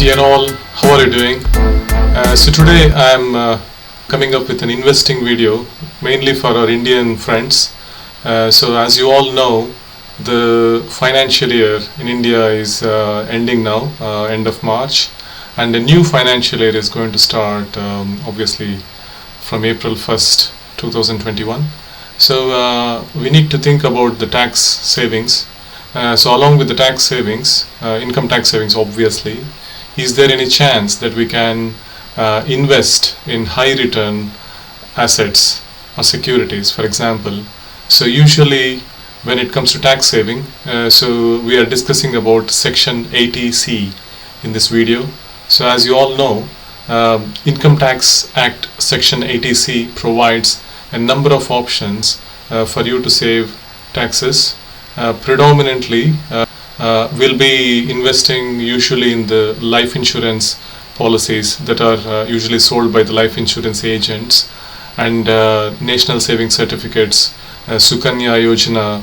Dear all, how are you doing? So today I am coming up with an investing video mainly for our Indian friends. So as you all know, the financial year in India is ending now, end of March, and a new financial year is going to start obviously from April 1st, 2021. So we need to think about the tax savings. So along with the tax savings, income tax savings obviously, is there any chance that we can invest in high return assets or securities, for example? So usually when it comes to tax saving, so we are discussing about section 80C in this video. So as you all know, Income Tax Act section 80C provides a number of options for you to save taxes. Predominantly we'll be investing usually in the life insurance policies that are usually sold by the life insurance agents, and national saving certificates, Sukanya Yojana,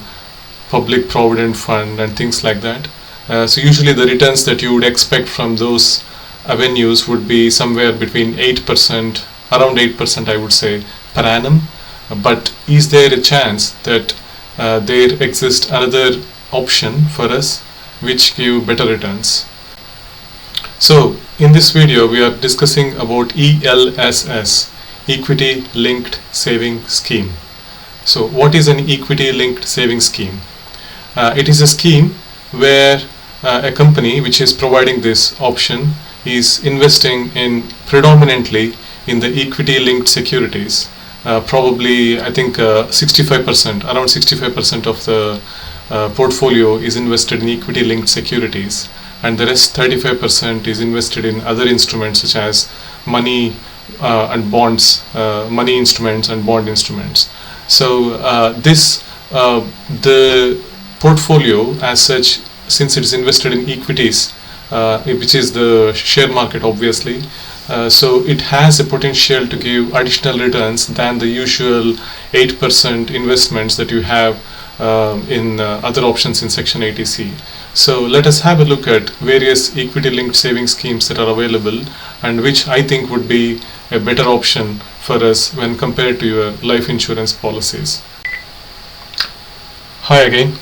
public provident fund, and things like that. So usually the returns that you would expect from those avenues would be somewhere between 8%, around 8% I would say, per annum. But is there a chance that there exists another option for us which give better returns? So in this video we are discussing about ELSS, Equity Linked Saving Scheme. So what is an equity linked saving scheme? It is a scheme where a company which is providing this option is investing in predominantly in the equity linked securities. Probably I think 65%, around 65% of the portfolio is invested in equity linked securities, and the rest 35% is invested in other instruments such as money and bonds, money instruments and bond instruments. So the portfolio as such, since it is invested in equities, which is the share market obviously, so it has a potential to give additional returns than the usual 8% investments that you have in other options in section 80C. So let us have a look at various equity linked saving schemes that are available and which I think would be a better option for us when compared to your life insurance policies. Hi again.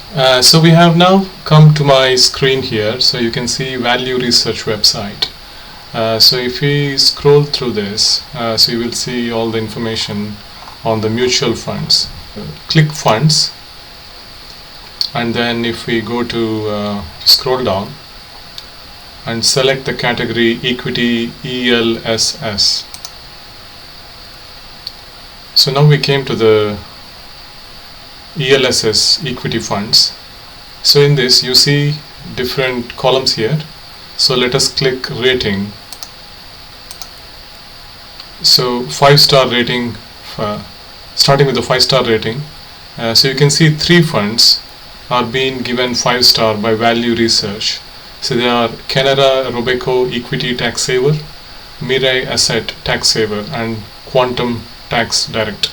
So we have now come to my screen here, so you can see Value Research website. So if we scroll through this, so you will see all the information on the mutual funds. Click funds, and then if we go to scroll down and select the category equity ELSS. So now we came to the ELSS equity funds. So in this you see different columns here. So let us click rating. So 5-star rating, starting with the 5-star rating. So you can see 3 funds are being given 5-star by Value Research. So they are Canara Robeco Equity Tax Saver, Mirae Asset Tax Saver, and Quantum Tax Direct.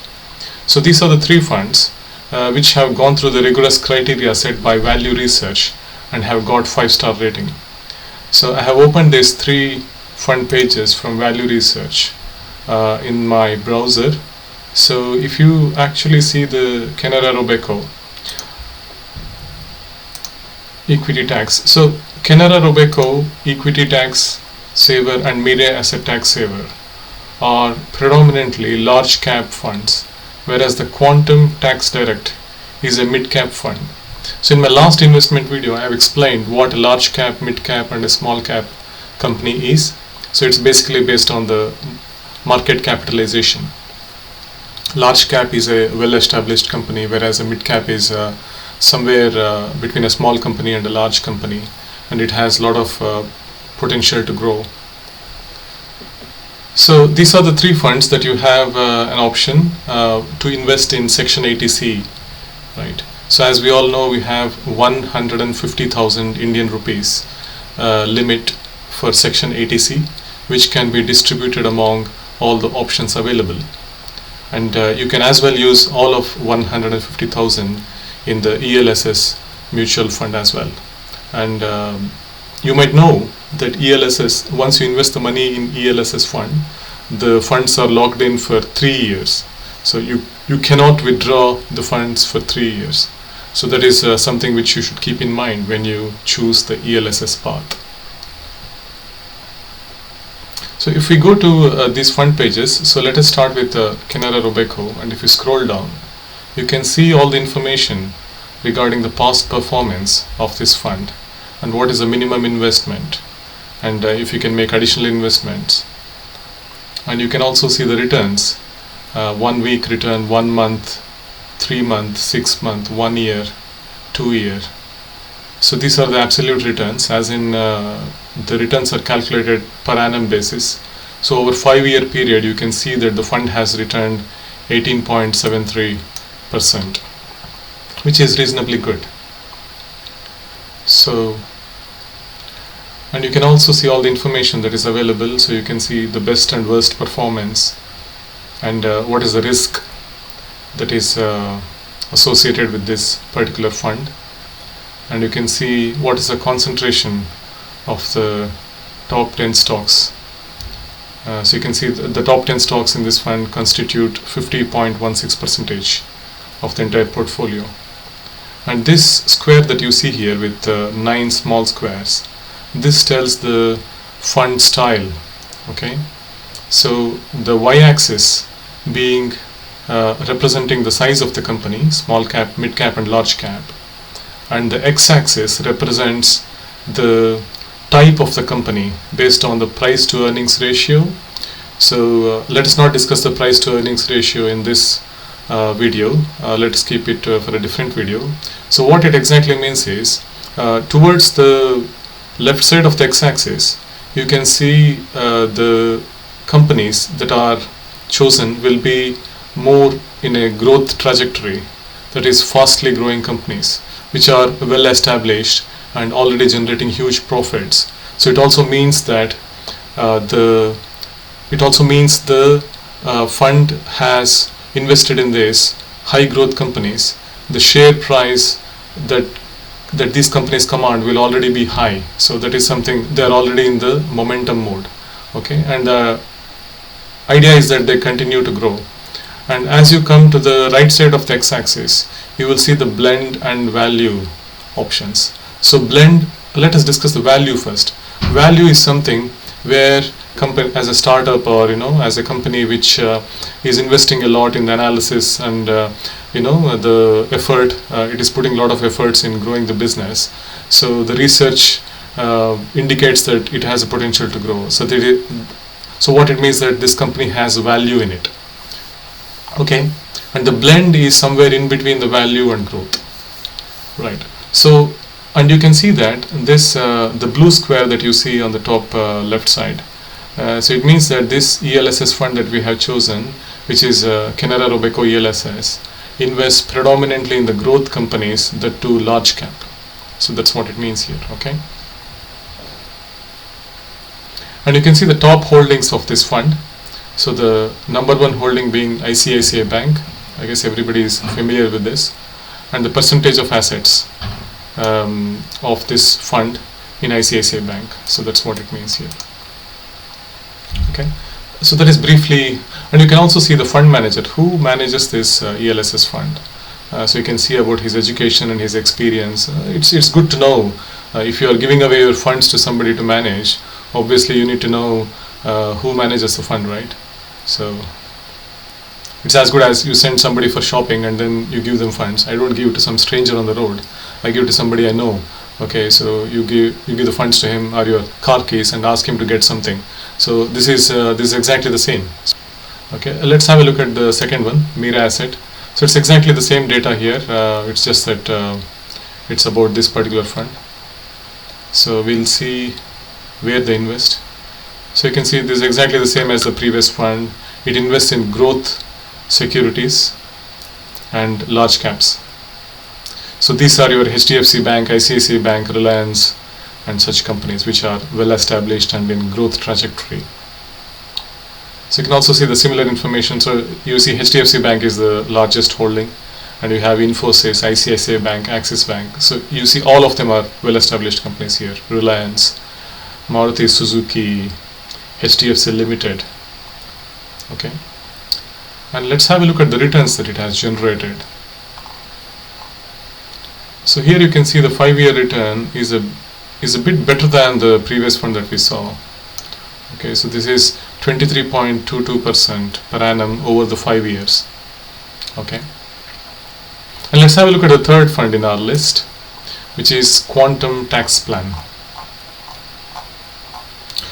So these are the 3 funds which have gone through the rigorous criteria set by Value Research and have got 5-star rating. So I have opened these 3 fund pages from Value Research in my browser. So if you actually see the Canara Robeco Equity Tax, so Canara Robeco Equity Tax Saver and Mirae Asset Tax Saver are predominantly large cap funds, whereas the Quantum Tax Direct is a mid cap fund. So in my last investment video I have explained what a large cap, mid cap and a small cap company is. So it's basically based on the market capitalization. Large cap is a well established company, whereas a mid cap is somewhere between a small company and a large company, and it has a lot of potential to grow. So these are the 3 funds that you have an option to invest in section 80C, right? So as we all know, we have 150,000 Indian rupees limit for section 80C, which can be distributed among all the options available, and you can as well use all of 150,000 in the ELSS mutual fund as well. And you might know that ELSS, once you invest the money in ELSS fund, the funds are locked in for 3 years. So you cannot withdraw the funds for 3 years. So that is something which you should keep in mind when you choose the ELSS path. So if we go to these fund pages, so let us start with Canara Robeco, and if you scroll down, you can see all the information regarding the past performance of this fund and what is the minimum investment, and if you can make additional investments. And you can also see the returns, 1 week return, 1 month, 3 month, 6 month, 1 year, 2 year. So these are the absolute returns, as in the returns are calculated per annum basis. So over 5-year period you can see that the fund has returned 18.73%, which is reasonably good. So, and you can also see all the information that is available. So you can see the best and worst performance, and what is the risk that is associated with this particular fund, and you can see what is the concentration of the top 10 stocks. So you can see the top 10 stocks in this fund constitute 50.16% of the entire portfolio. And this square that you see here with 9 small squares, this tells the fund style. Okay, so the y-axis being representing the size of the company, small cap, mid cap and large cap, and the x-axis represents the type of the company based on the price to earnings ratio. So let us not discuss the price to earnings ratio in this video. Let us keep it for a different video. So what it exactly means is, towards the left side of the x-axis, you can see the companies that are chosen will be more in a growth trajectory, that is fastly growing companies which are well established and already generating huge profits. So it also means that the fund has invested in these high growth companies. The share price that these companies command will already be high. So that is something, they are already in the momentum mode. Okay, and the idea is that they continue to grow. And as you come to the right side of the x-axis, you will see the blend and value options. So blend, let us discuss the value first. Value is something where company, as a startup or as a company which is investing a lot in the analysis and the effort, it is putting a lot of efforts in growing the business. So the research indicates that it has a potential to grow. So what it means that this company has value in it. Okay, and the blend is somewhere in between the value and growth, right? So, and you can see that this the blue square that you see on the top left side, so it means that this ELSS fund that we have chosen, which is Canara Robeco ELSS, invests predominantly in the growth companies that do large cap. So that's what it means here. Okay, and you can see the top holdings of this fund. So the number 1 holding being ICICI Bank. I guess everybody is familiar with this, and the percentage of assets of this fund in ICICI Bank. So that's what it means here. Okay, so that is briefly, and you can also see the fund manager who manages this ELSS fund. So you can see about his education and his experience. It's good to know if you are giving away your funds to somebody to manage. Obviously you need to know who manages the fund, right? So it's as good as you send somebody for shopping and then you give them funds. I don't give it to some stranger on the road. I give it to somebody I know. Okay, so you give the funds to him or your car keys and ask him to get something. So this is exactly the same. Okay, let's have a look at the second one, Mirae asset. So it's exactly the same data here. It's just that it's about this particular fund. So we'll see where they invest. So you can see this is exactly the same as the previous fund. It invests in growth securities and large caps. So these are your HDFC Bank, ICICI Bank, Reliance and such companies which are well established and in growth trajectory. So you can also see the similar information. So you see HDFC Bank is the largest holding, and you have Infosys, ICICI Bank, Axis Bank. So you see all of them are well established companies here. Reliance, Maruti Suzuki, HDFC Limited. Okay, and let's have a look at the returns that it has generated. So here you can see the 5-year return is a bit better than the previous fund that we saw. Okay, so this is 23.22% per annum over the 5 years. Okay, and let's have a look at the third fund in our list, which is Quantum Tax Plan.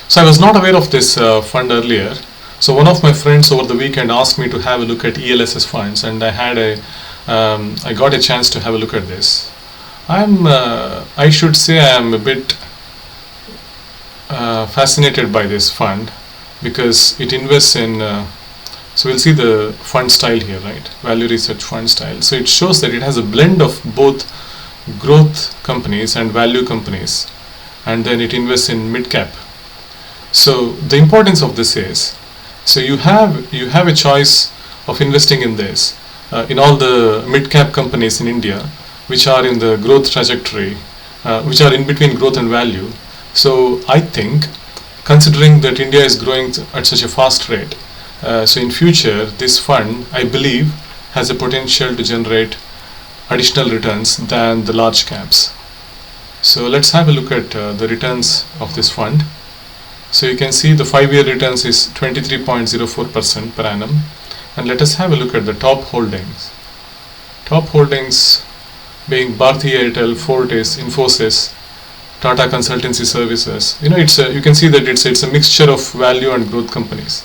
So I was not aware of this fund earlier. So one of my friends over the weekend asked me to have a look at ELSS funds, and I got a chance to have a look at this. I should say I am a bit fascinated by this fund, because it invests in so we'll see the fund style here, right? Value research fund style. So it shows that it has a blend of both growth companies and value companies, and then it invests in mid cap. So the importance of this is, so you have a choice of investing in this in all the mid cap companies in India which are in the growth trajectory, which are in between growth and value. So I think, considering that India is growing at such a fast rate, so in future this fund, I believe, has a potential to generate additional returns than the large caps. So let's have a look at the returns of this fund. So you can see the 5-year returns is 23.04% per annum, and let us have a look at the top holdings. Top holdings being Bharti Airtel, Fortis, Infosys, Tata Consultancy Services. You can see that it's a mixture of value and growth companies.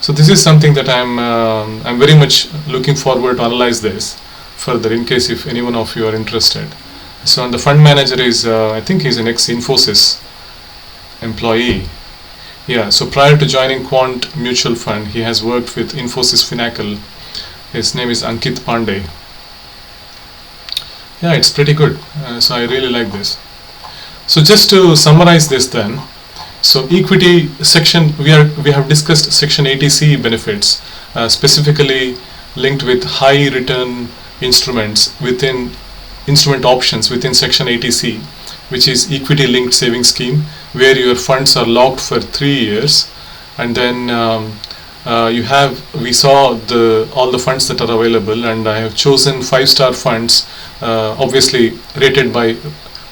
So this is something that I'm very much looking forward to analyze this further, in case if any one of you are interested. So, and the fund manager is I think he's an ex-Infosys employee. Yeah, so prior to joining Quant Mutual Fund, he has worked with Infosys Finacle. His name is Ankit Pandey. Yeah, it's pretty good. So I really like this. So just to summarize this then, so equity section, we have discussed section 80C benefits, specifically linked with high return instruments within instrument options within section 80C, which is equity linked saving scheme, where your funds are locked for 3 years, and then we saw all the funds that are available, and I have chosen 5-star funds, obviously rated by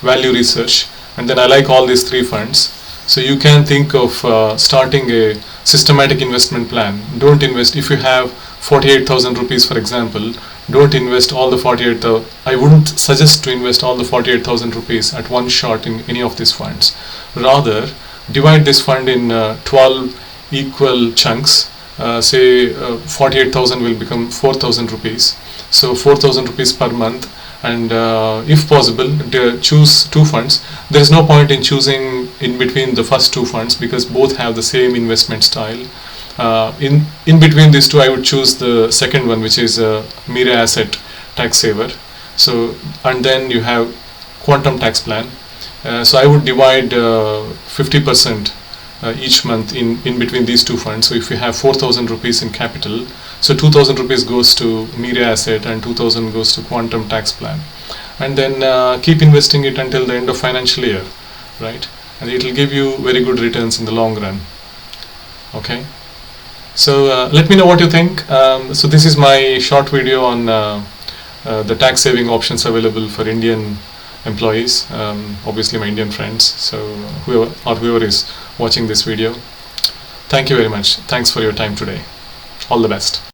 value research, and then I like all these 3 funds. So you can think of starting a systematic investment plan. Don't invest, if you have 48,000 rupees for example, don't invest all the 48,000. I wouldn't suggest to invest all the 48,000 rupees at one shot in any of these funds. Rather, divide this fund in 12 equal chunks. Say 48,000 will become 4,000 rupees. So 4,000 rupees per month, and if possible, choose 2 funds. There is no point in choosing in between the first 2 funds, because both have the same investment style. In between these 2, I would choose the second one, which is Mirae Asset Tax Saver. So, and then you have Quantum Tax Plan. So I would divide 50% each month in between these 2 funds. So if you have 4,000 rupees in capital, so 2,000 rupees goes to Mirae Asset and 2,000 goes to Quantum Tax Plan, and then keep investing it until the end of financial year, right? And it will give you very good returns in the long run. Okay, so let me know what you think. So this is my short video on the tax saving options available for Indian employees, obviously my Indian friends, so whoever is watching this video. Thank you very much. Thanks for your time today. All the best.